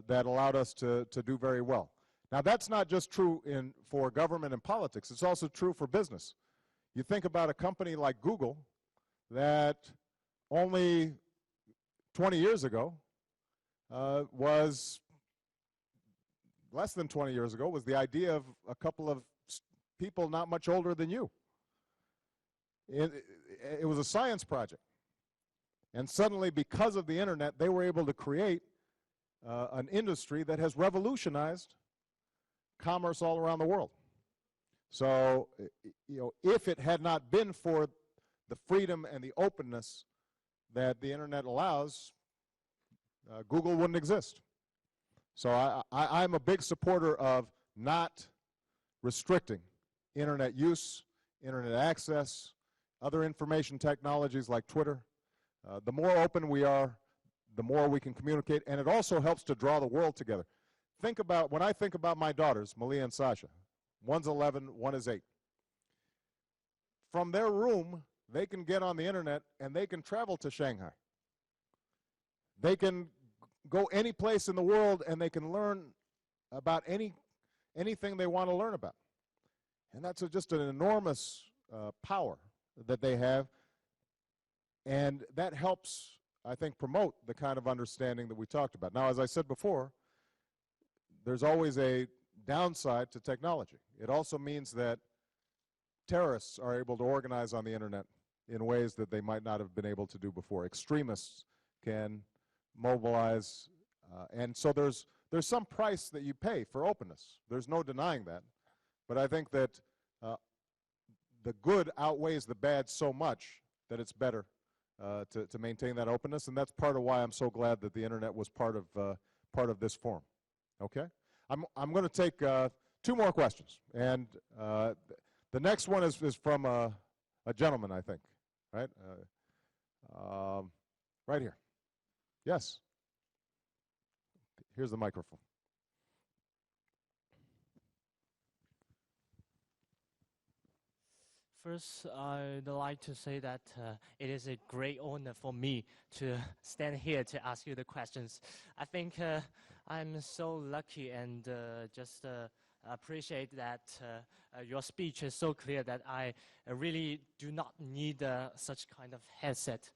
that allowed us to do very well. Now, that's not just true for government and politics. It's also true for business. You think about a company like Google that only 20 years ago was, less than 20 years ago, was the idea of a couple of people not much older than you. It was a science project. And suddenly, because of the internet, they were able to create an industry that has revolutionized commerce all around the world. So, if it had not been for the freedom and the openness that the internet allows, Google wouldn't exist. So I'm a big supporter of not restricting internet use, internet access, other information technologies like Twitter. The more open we are, the more we can communicate, and it also helps to draw the world together. When I think about my daughters, Malia and Sasha, one's 11, one is 8. From their room, they can get on the internet and they can travel to Shanghai. They can go any place in the world and they can learn about anything they want to learn about. And that's just an enormous power that they have. And that helps, I think, promote the kind of understanding that we talked about. Now, as I said before, there's always a downside to technology. It also means that terrorists are able to organize on the internet in ways that they might not have been able to do before. Extremists can mobilize, and so there's some price that you pay for openness. There's no denying that. But I think that the good outweighs the bad so much that it's better to maintain that openness, and that's part of why I'm so glad that the internet was part of this forum. Okay, I'm going to take 2 more questions, and the next one is from a gentleman, I think, right? Right here. Yes. Here's the microphone. First, I'd like to say that it is a great honor for me to stand here to ask you the questions. I think I'm so lucky and just appreciate that your speech is so clear that I really do not need such kind of headset.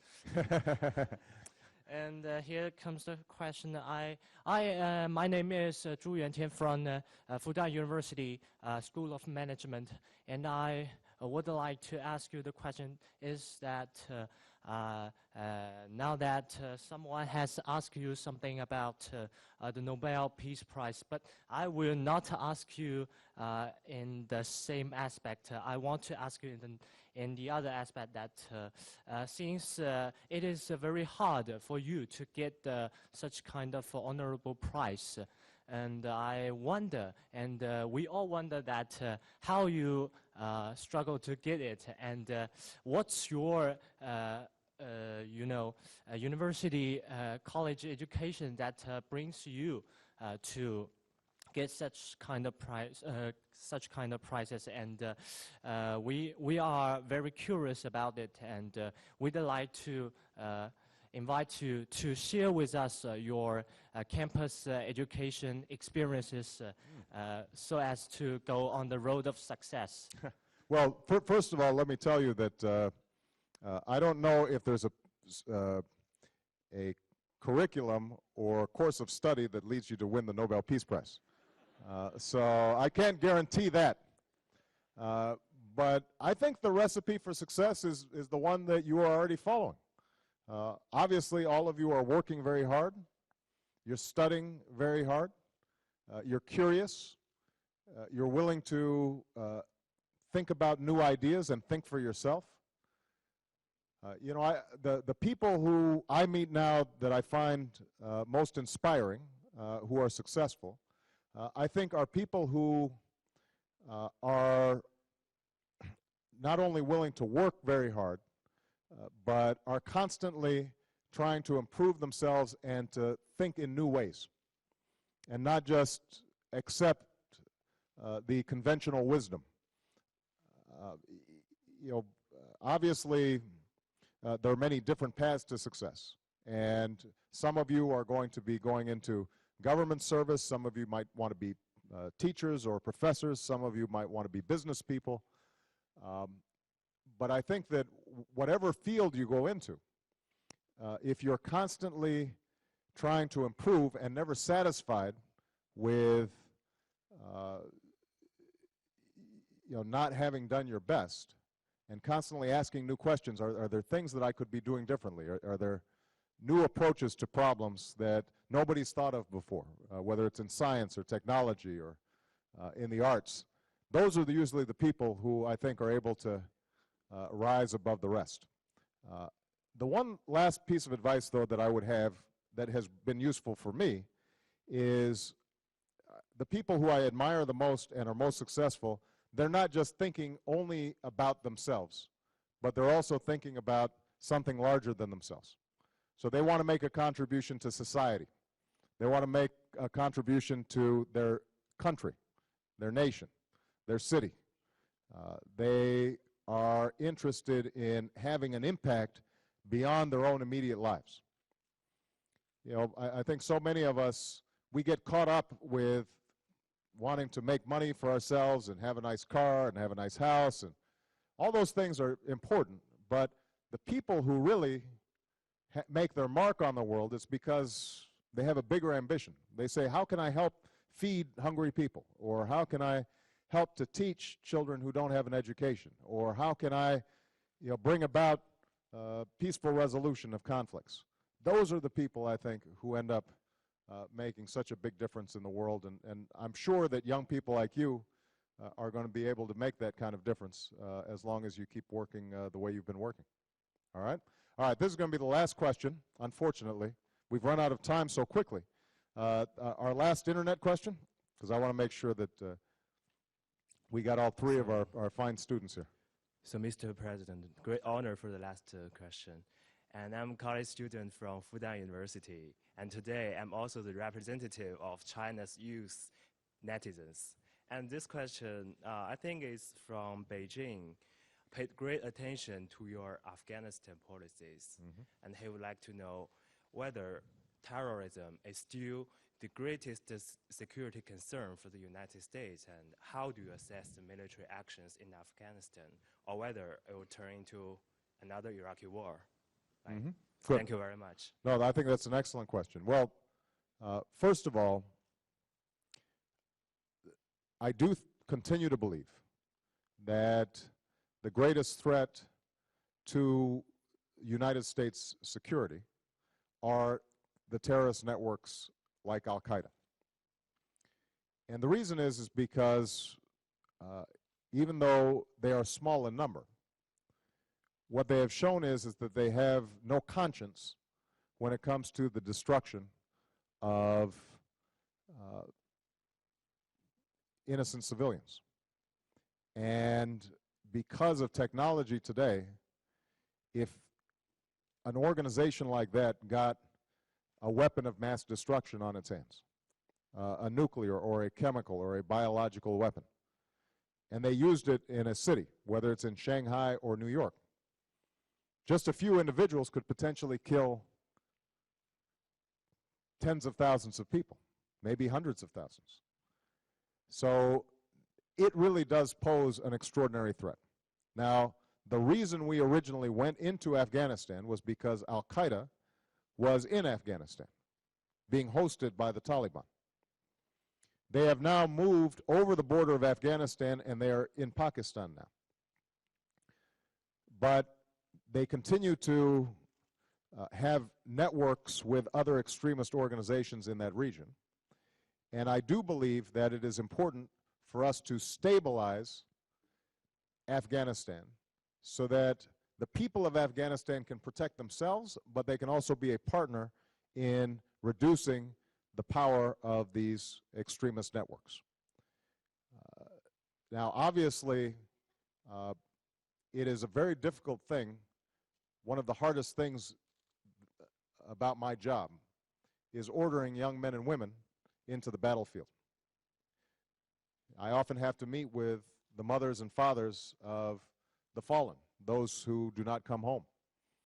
And here comes the question. My name is Zhu Yuantian from Fudan University School of Management, and I would like to ask you the question is that now that someone has asked you something about the Nobel Peace Prize, but I will not ask you in the same aspect. I want to ask you in the other aspect that since it is very hard for you to get such kind of honorable prize, and I wonder, and we all wonder that how you struggle to get it, and what's your university college education that brings you to get such kind of prize, such kind of prizes, and we are very curious about it, and we'd like to invite you to share with us your campus education experiences so as to go on the road of success. Well, first of all, let me tell you that I don't know if there's a curriculum or course of study that leads you to win the Nobel Peace Prize. So I can't guarantee that. But I think the recipe for success is the one that you are already following. Obviously, all of you are working very hard. You're studying very hard. You're curious. You're willing to think about new ideas and think for yourself. The people who I meet now that I find most inspiring, who are successful, I think are people who are not only willing to work very hard, but are constantly trying to improve themselves and to think in new ways, and not just accept the conventional wisdom. Obviously, there are many different paths to success, and some of you are going to be going into government service. Some of you might want to be teachers or professors. Some of you might want to be business people. But I think that whatever field you go into, if you're constantly trying to improve and never satisfied with not having done your best, and constantly asking new questions, are there things that I could be doing differently? Are there new approaches to problems that nobody's thought of before, whether it's in science or technology or in the arts? Those are usually the people who I think are able to rise above the rest. The one last piece of advice, though, that I would have that has been useful for me is the people who I admire the most and are most successful, they're not just thinking only about themselves, but they're also thinking about something larger than themselves. So they want to make a contribution to society. They want to make a contribution to their country, their nation, their city. They are interested in having an impact beyond their own immediate lives. I think so many of us, we get caught up with wanting to make money for ourselves and have a nice car and have a nice house, and all those things are important, but the people who really make their mark on the world is because they have a bigger ambition. They say, how can I help feed hungry people? Or how can I help to teach children who don't have an education? Or how can I bring about peaceful resolution of conflicts? Those are the people, I think, who end up making such a big difference in the world, and I'm sure that young people like you are going to be able to make that kind of difference as long as you keep working the way you've been working. All right? All right, this is going to be the last question, unfortunately. We've run out of time so quickly. Our last internet question, because I want to make sure that we got all three of our fine students here. So, Mr. President, great honor for the last question. And I'm a college student from Fudan University. And today, I'm also the representative of China's youth netizens. And this question, I think, is from Beijing. Paid great attention to your Afghanistan policies. And he would like to know whether terrorism is still the greatest security concern for the United States, and how do you assess the military actions in Afghanistan, or whether it will turn into another Iraqi war? Thank you very much. No, I think that's an excellent question. Well, first of all, I do continue to believe that the greatest threat to United States security are the terrorist networks like Al-Qaeda. And the reason is because even though they are small in number, what they have shown is that they have no conscience when it comes to the destruction of innocent civilians. And because of technology today, if an organization like that got a weapon of mass destruction on its hands, a nuclear or a chemical or a biological weapon, and they used it in a city, whether it's in Shanghai or New York, just a few individuals could potentially kill tens of thousands of people, maybe hundreds of thousands. So it really does pose an extraordinary threat. Now, the reason we originally went into Afghanistan was because Al-Qaeda was in Afghanistan, being hosted by the Taliban. They have now moved over the border of Afghanistan, and they are in Pakistan now. But they continue to have networks with other extremist organizations in that region. And I do believe that it is important for us to stabilize Afghanistan so that the people of Afghanistan can protect themselves, but they can also be a partner in reducing the power of these extremist networks. Now, obviously, it is a very difficult thing. One of the hardest things about my job is ordering young men and women into the battlefield. I often have to meet with the mothers and fathers of the fallen, those who do not come home.